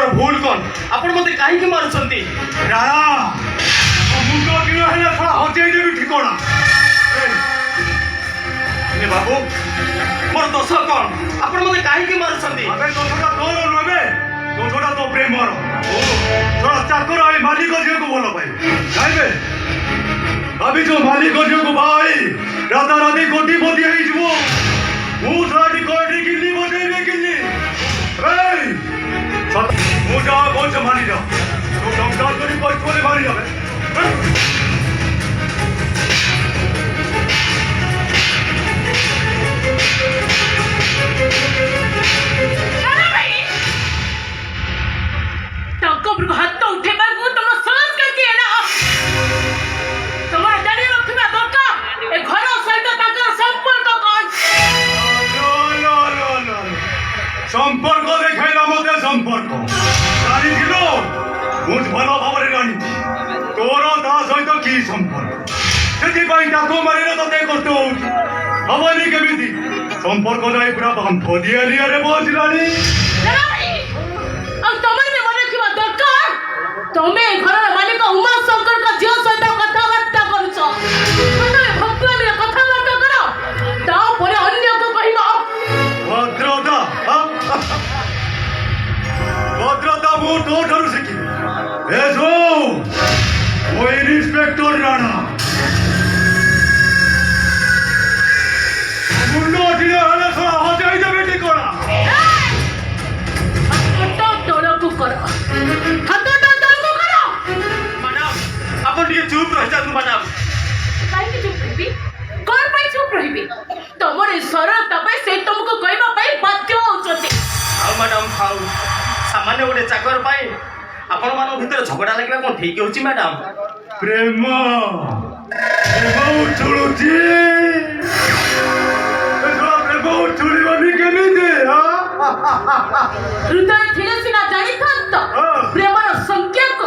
आपणकर भूल कौन आपण मते काहे के मारुछंती राणा मुंडो किलो हेला थोड़ा हजे देबी ठिकोना ए बाबू मोर दोष कौन आपण मते काहे के मारुछंती अबे दोछोटा तोर नबे दोछोटा तो प्रेमर थोड़ा चाकर आई मालिक झियो को बोलो भाई जाइबे अभी जो मालिक झियो को भाई राता राती कोटी बोदी आई जीवो मु साडी कोटी किल्ली बजेबे किल्ली ए मु जा बोल मानी जा तो डंका करी कोई कोले मारी जाबे हाथ तो उठे तुम समझ करती है ना तुम्हारा जानी रखना दरकार ए घर सहित ताकर संपर्क कौन लो संपर्क देखाइला मते संपर्क जानी दिलो मुझ भलो भावरे जानी तोर दा सहित की संपर्क सेति पई ताको मारिले तते कष्ट होउची हवनी केमिति संपर्क जाई पूरा बांध दिया लिया रे बोझलानी तुम्हें घर मालिक उमा शंकर का झील सहित कथबार्ता करुछ भक्ति कथबार्ता करो तापर अन्य को कहबा भद्रता मु तो ठारू सिखी ए जो ओ इंस्पेक्टर राणा मुंडो दिले हले थोड़ा हजाई दे बेटी कोना हटो तोड़ को करो आपण ये चुप रह जा तू मैडम काहे के चुप रहिबी कोन पई चुप रहिबी तमर सरलता पे से तुमको कहबा पई बाध्य होचते आ मैडम खाऊ सामान्य गोटे चाकर पाए आपण मान भीतर झगड़ा लागबा कोन ठीक होची मैडम प्रेम उछुळुची एथोड़ा प्रेम उछुळिबनी केमिते हृदय थिले सिना जानि थांत प्रेमर संख्याक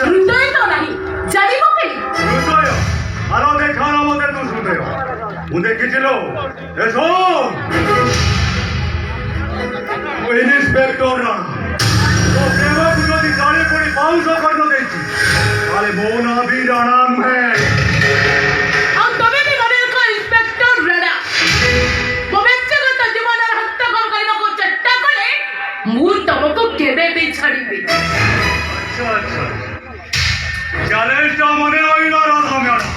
हृदय तो नाही जानिबो के हृदय आरो देखाना मते तू हृदय मु देखिथिलो एसो ओ इंस्पेक्टर ना तो प्रेम गुजोती साड़ी पूरी पाउस कर दो देची अरे मोना भी राणा है और तबे भी बने को इंस्पेक्टर राणा वो व्यक्तिगत जीवन हत्या करबा को चेष्टा करे मु तुमको केबे भी छाड़ीबी अच्छा चैलेंज तो मने होइला राधा मेरा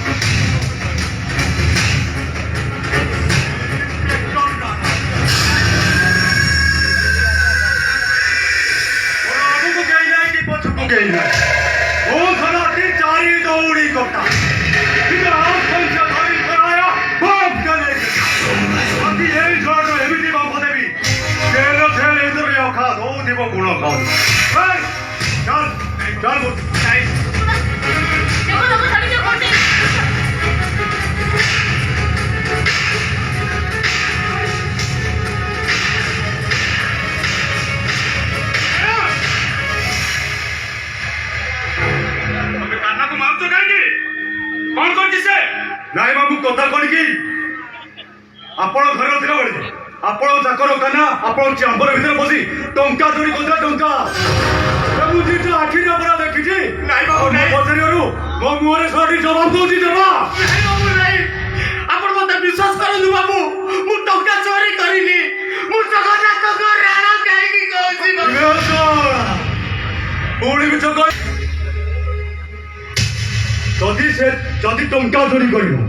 और आगू को कहना है कि पछ को कहना है वो खड़ा की चारी दौड़ी कोटा इधर आप पंचा धारी कराया बाप चले अभी यही छोड़ दो एबिटी बाप देवी तेरे तेरे इधर या खा दो दिबो गुण खा चल चल देखो देखो साड़ी जो करते अबे कान्ना को मार तो काहे कौन कौन किसे नाई बाबू कथा कोन की आपण घर थिला बडी आपण चाकर काना आपण चांबर भीतर बसी टंका चोरी कोता टंका प्रभु जी तो आखिर अपरा देखि जी नाई बाबू नाई बजरियो मो मुरे सठी जवाब दोची जवा नाई बाबू नाई आपण मते विश्वास करनु बाबू मु टंका चोरी करिनी मु जगह जाक को राणा काहे की कहसी बाबू पुणी बिच को जदि टंका चोरी करिनो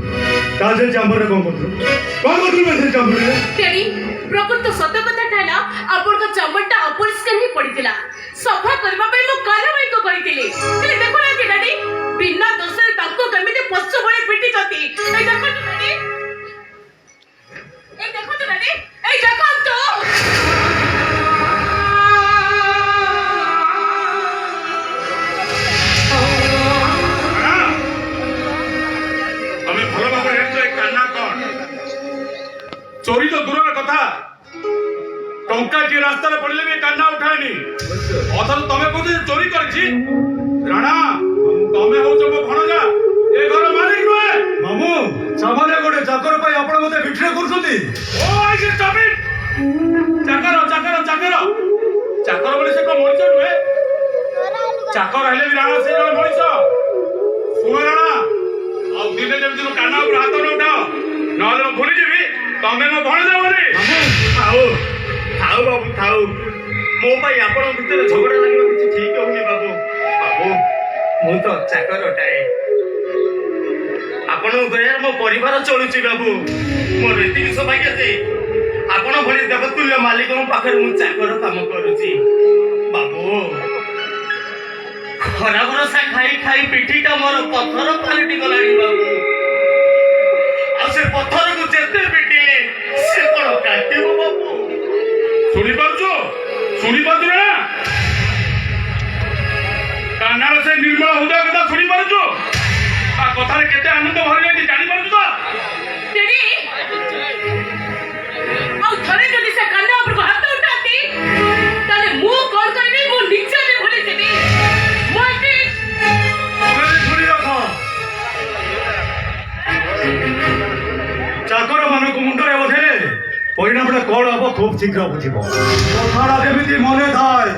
ताजे चांबर रे कोन करथु से चांबर रे तेरी प्रकृत सत्य कथा ठाला आपण का चमड़टा अपरिष्कार ही पड़ितिला सफा करबा पे मो कार्रवाई को करितिले ते देखो ना कि डैडी बिना दोषरे ताको केमिते पच्चो बळे पिटी जती ए देखो तो डैडी ए देखो तो डैडी ए देखो तो हमें भलो बाबू हेतो एक कान्ना कोन चोरी तो दूर कथा टंका जे रास्ता रे पड़ले में कान्ना उठानी अथर तमे कोते चोरी करछि राणा तमे हो जो भणजा ए घर मालिक नुए मामू सामान्य गोटे चाकर पाई आपण मते बिठरे करछथि ओ आई से चाकर चाकर चाकर चाकर बोले से को मरिच नुए ଚାକର ହେଲେ ବି ରାଣା ସେ ଜଣେ ମଣିଷ। ଶୁଣ ରାଣା, ଆଉ ଦିନେ ଯେମିତି ମୋ କାନ ଉପରେ ହାତ ନ ଉଠାଅ, ନହେଲେ ମୁଁ ଭୁଲିଯିବି ତମେ ମୋ ଭଣଜା ବୋଲି। ଥାଉ ଥାଉ ବାବୁ ଥାଉ, ମୋ ପାଇଁ ଆପଣଙ୍କ ଭିତରେ ଝଗଡ଼ା ଲାଗିବା କିଛି ଠିକ ହଉନି ବାବୁ। ବାବୁ ମୁଁ ତ ଚାକରଟାଏ, ଆପଣଙ୍କ ଦୟାରେ ମୋ ପରିବାର ଚଳୁଛି ବାବୁ। ମୋର ଏତିକି ସୌଭାଗ୍ୟ ଯେ ଆପଣ ଭଳି ଦେବତୁଲ୍ୟ ମାଲିକଙ୍କ ପାଖରେ ମୁଁ ଚାକର କାମ କରୁଛି ବାବୁ। ଖରା ଭରସା ଖାଇ ଖାଇ ପିଠିଟା ମୋର ପଥର ପାଲଟି ଗଲାଣି ବାବୁ। ଆଉ ସେ ପଥରକୁ ଯେତେ ପିଟିଲେ ସେ କଣ କାଟିବ ବାବୁ? ଶୁଣିପାରୁଛୁ ନା? କାନାର ସେ ନିର୍ମଳ ହୃଦୟ କଥା ଶୁଣିପାରୁଛୁ? ତା କଥାରେ କେତେ ଆନନ୍ଦ ଭରି ଯାଇଛି ଜାଣିପାରୁଛୁ ତ? ଡେଡି, ଆଉ ଥରେ ଯଦି ସେ କାନ ଉପରକୁ ହାତ ଉଠାନ୍ତି ତାହେଲେ ମୁଁ କଣ କରିବି ମୁଁ ନିଜେ ବି ଭୁଲିଯିବି। ଚାକର ମାନଙ୍କୁ ମୁଣ୍ଡରେ ବୋଧେଲେ ପରିଣାମଟା କଣ ହବ ଖୁବ ଶୀଘ୍ର ବୁଝିବ। କଥାଟା ଯେମିତି ମନେ ଥାଏ।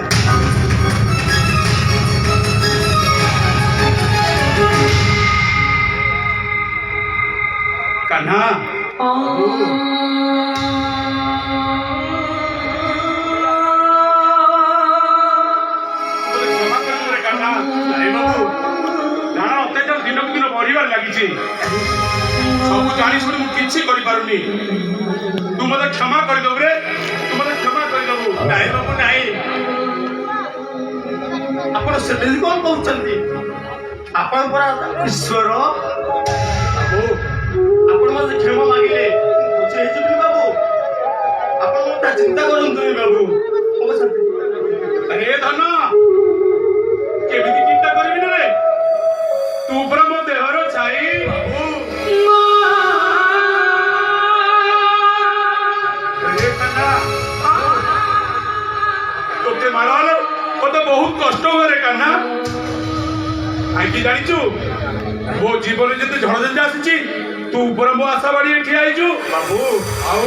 କାହ୍ନା, କ୍ଷମା କରିବୁ ରେ କାହ୍ନା। ଆରେ ବାବୁ, ରାଣା ଅତ୍ୟାଚାର ଦିନକୁ ଦିନ ବଢିବାରେ ଲାଗିଛି। ସବୁ ଜାଣି ଶୁଣି ମୁଁ କିଛି କରିପାରୁନି। ତୁ ମତେ କ୍ଷମା କରିଦବୁ ରେ, ତୁ ମତେ କ୍ଷମା କରିଦବୁ। ନାଇଁ ବାବୁ ନାଇଁ, ଆପଣ ସେମିତି କଣ କହୁଛନ୍ତି? ଆପଣ ପରା ଈଶ୍ୱର। ବାବୁ ଆପଣ ମତେ କ୍ଷମା ମାଗିଲେ ବୁଝି ହେଇଯିବି ବାବୁ। ଆପଣ ତା ଚିନ୍ତା କରନ୍ତୁନି ବାବୁ। ଆରେ ଧନ, କେମିତି ଚିନ୍ତା କରିବି ରେ? ତୁ ପୁରା ମୋ ଦେହର ଛାଇ। ବାବୁ তোকে মারা হলো কত বহুত কষ্ট হবে রে কান্না। আইকি জানিছু ମୋ ଜୀବନରେ ଯେତେ ଝଡ଼ଝଞ୍ଜା ଆସିଛି ତୁ ଉପରେ ମୋ ଆଶା ବାড়ি ଠିଆ ହେଇଛୁ ବାବୁ। ଆଉ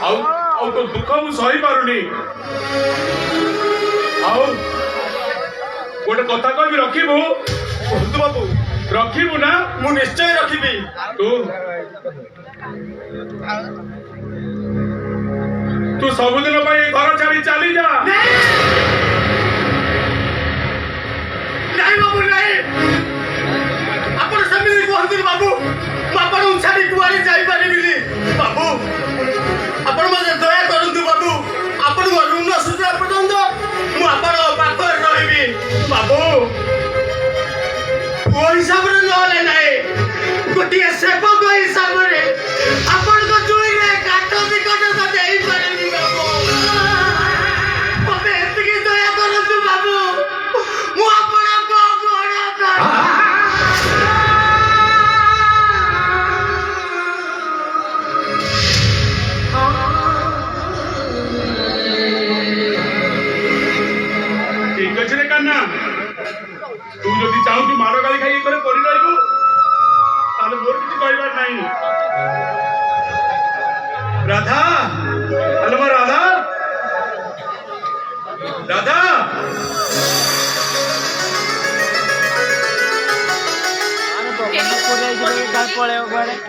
ଆଉ ଆଉ ତୋ ଦୁଃଖ ମୁଁ ସହି ପାରୁନି। ଆଉ ଗୋଟେ କଥା କହିବି, ରଖିବୁ? କୁହନ୍ତୁ ବାବୁ। ରଖିବୁ ନା? ମୁଁ ନିଶ୍ଚୟ ରଖିବି। ତୁ ସବୁଦିନ ପାଇଁ ଏ ଘର ଛାଡି ଚାଲି ଯା। ନାଇଁ ବାବୁ ନାଇଁ, ଆପଣ ସେମିତି କୁହନ୍ତୁନି ବାବୁ। ମୁଁ ଆପଣଙ୍କୁ ଛାଡି କୁଆଡେ ଯାଇପାରିବିନି ବାବୁ। ଆପଣ ମତେ ଦୟା କରନ୍ତୁ ବାବୁ। ଆପଣଙ୍କ ଋଣ ସୁଝିବା ପର୍ଯ୍ୟନ୍ତ ମୁଁ ଆପଣଙ୍କ ପାଖରେ ରହିବି ବାବୁ। ପୁଅ ହିସାବରେ ନହେଲେ ନାହିଁ, ଗୋଟିଏ ସେବକ ହିସାବରେ ଆପଣଙ୍କ ଚୁଳିରେ କାଠ ବିକଟ ଦେଇପାରିବି ବାବୁ। ମତେ ଏତିକି ଦୟା କରନ୍ତୁ ବାବୁ। ମୁଁ ଆପଣଙ୍କ ঠিক ଅଛି ରେ କାହ୍ନା, ତୁ ଯଦି ଚାହୁଁଛୁ ମାଡ଼ ଗାଳି ଖାଇ ଏକରେ ପଡି ରହିବୁ ତାହେଲେ ମୋର କିଛି କହିବାର ନାହିଁ। ରାଧା, ହ୍ୟାଲୋ ମୋ ରାଧା, ରାଧା।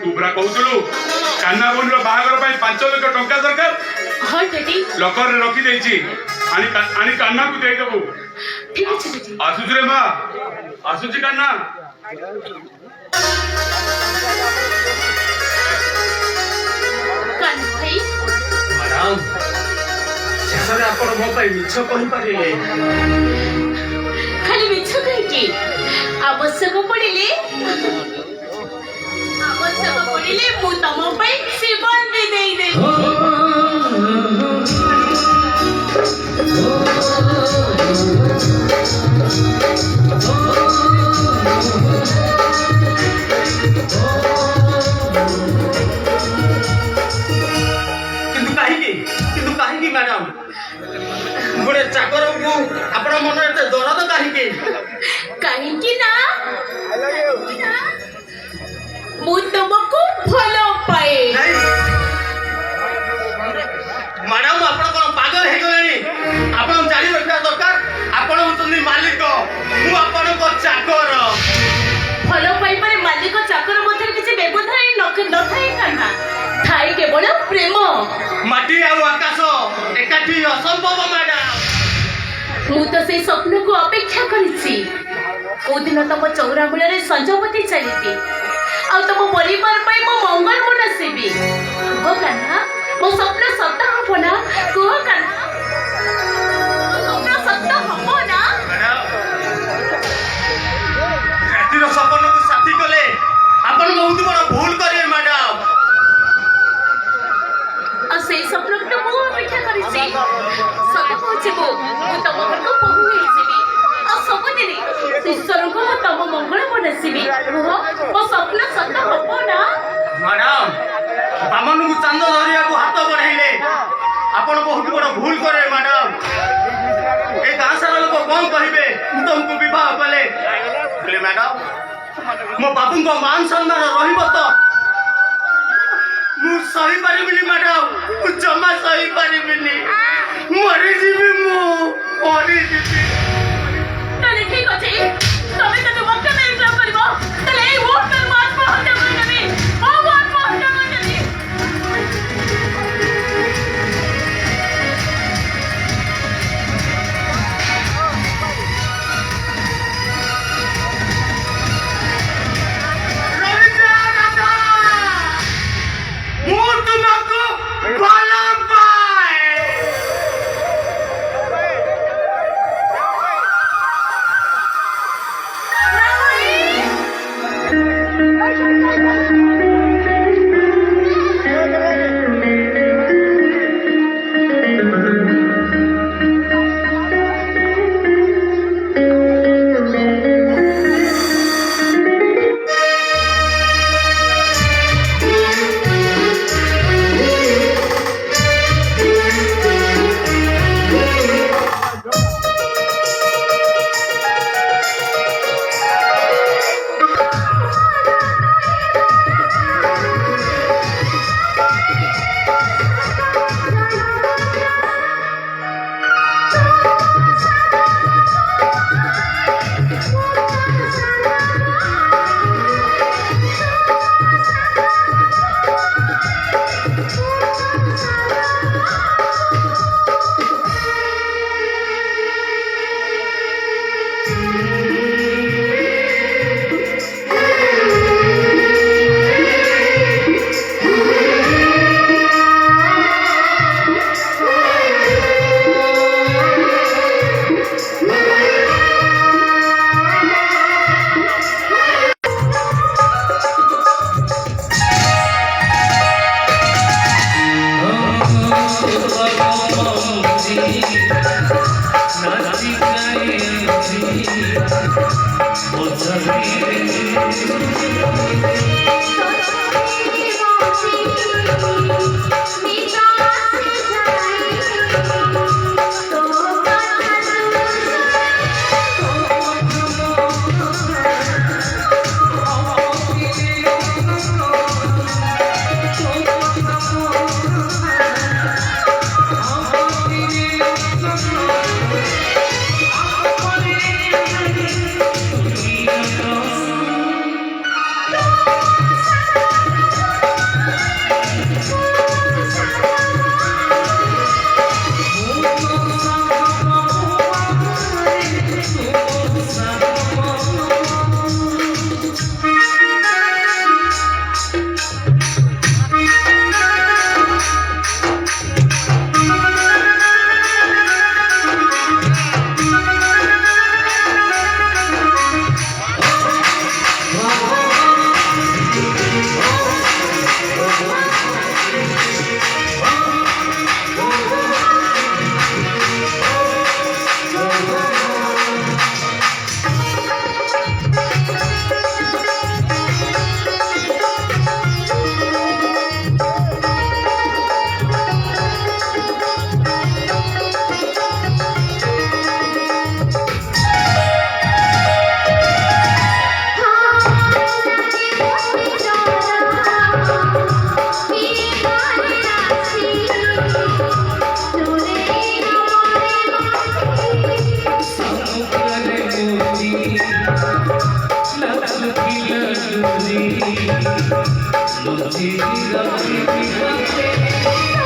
ତୁ ପୁରା କହୁଥିଲୁ କାହ୍ନା ଭଉଣୀର ବାହାଘର ପାଇଁ 5 ଲକ୍ଷ ଟଙ୍କା ଦରକାର। ହଁ ଡେଡି, ଲକରରେ ରଖିଦେଇଛି, ଆଣି କାହ୍ନାକୁ ଦେଇଦେବୁ। ଠିକ ଅଛି ଡେଡି। ଆସୁଛି ରେ ମା, ଆସୁଛି କାହ୍ନା। କାହ୍ନା ଭାଇ, ମ୍ୟାଡାମ, ଶେଷରେ ଆପଣ ମୋ ପାଇଁ ମିଛ କହିପାରିଲେ। ଖାଲି ମିଛ କାହିଁକି? ଆବଶ୍ୟକ ପଡ଼ିଲେ ମୁଁ ତମ ପାଇଁ ଜୀବନ ବି ଦେଇଦେବି। କିନ୍ତୁ କାହିଁକି ମ୍ୟାଡାମ? ଗୋଟେ ଚାକରକୁ ଆପଣ ମନରେ ଏତେ ଦରଦ କାହିଁକି? କାହିଁକି ନା ମୁଁ ତମକୁ ଭଲ ପାଏ। ମ୍ୟାଡାମ ଆପଣ କଣ ପାଗଳ ହେଇଗଲେଣି? ଆପଣ ଜାଣି ରଖିବା ଦରକାର ଆପଣ ହଉଛନ୍ତି ମାଲିକ। ମୁଁ ଆପଣଙ୍କ ଚାକର। ଭଲ ପାଇବାରେ ମାଲିକ ଚାକର ମଧ୍ୟରେ କିଛି ବ୍ୟବଧାନ ନଥାଏ କାହ୍ନା, ଥାଏ କେବଳ ପ୍ରେମ। ମାଟି ଆଉ ଆକାଶ ଏକାଠି ଅସମ୍ଭବ ମ୍ୟାଡାମ। ମୁଁ ତ ସେଇ ସ୍ୱପ୍ନକୁ ଅପେକ୍ଷା କରିଛି। କୋଉଦିନ ତମ ଚଉରା ମୂଳରେ ସଞ୍ଜବତୀ ଚାଲିବି ଆଉ ତମ ପରିବାର ପାଇଁ ମୋ ମଙ୍ଗଳ ମନାସିବି। କୁହ କାହ୍ନା, ମୋ ସ୍ୱପ୍ନ ସତ ହବ ନା? କୁହ କାହ୍ନା, ମୋ ସ୍ୱପ୍ନ ସତ ହବ ନା? ରାତିର ସପନକୁ ସାଥୀ କଲେ ଆପଣ ବହୁତ ବଡ଼ ଭୁଲ କରିବେ ମ୍ୟାଡାମ। ଆଉ ସେଇ ସ୍ୱପ୍ନକୁ ତ ମୁଁ ଅପେକ୍ଷା କରିଛି। ସତ କହୁଛି ମୁଁ ତମ ଘରକୁ ବୋହୂ ହେଇଯିବି ଆଉ ସବୁଦିନେ ଈଶ୍ୱରଙ୍କୁ ମୁଁ ତମ ମଙ୍ଗଳ ମନାସିବି। କୁହ, ମୋ ସ୍ୱପ୍ନ ସତ ହବ ନା? ମ୍ୟାଡାମ, ବାମନକୁ ଚାନ୍ଦ ଧରିବାକୁ ହାତ ବଢାଇଲେ ଆପଣ ବହୁତ ବଡ଼ ଭୁଲ କରିବେ ମ୍ୟାଡାମ। ଏ ଗାଁ ସାରା ଲୋକ କଣ କହିବେ ମୁଁ ତମକୁ ବିବାହ କଲେ? ହେଲେ ମ୍ୟାଡାମ, ମୋ ବାବୁଙ୍କ ମାନ ସମ୍ମାନ ରହିବ ତ? ମୁଁ ସହିପାରିବିନି ମ୍ୟାଡାମ, ମୁଁ ଜମା ସହିପାରିବିନି। ମରିଯିବି, ମୁଁ ମରିଯିବି। ତାହେଲେ ଠିକ ଅଛି, ତମେ ଯଦି ମତେ ଇନକମ୍ କରିବ ତାହେଲେ ଏଇ ମୁହୂର୍ତ୍ତରେ ମୁଁ ଆତ୍ମହତ୍ୟା କରିନେବି। ମୁଁ ଆତ୍ମହତ୍ୟା କରିନେବି। ମୁଁ ତୁମକୁ ଭଲ ପାଏ। Thank you.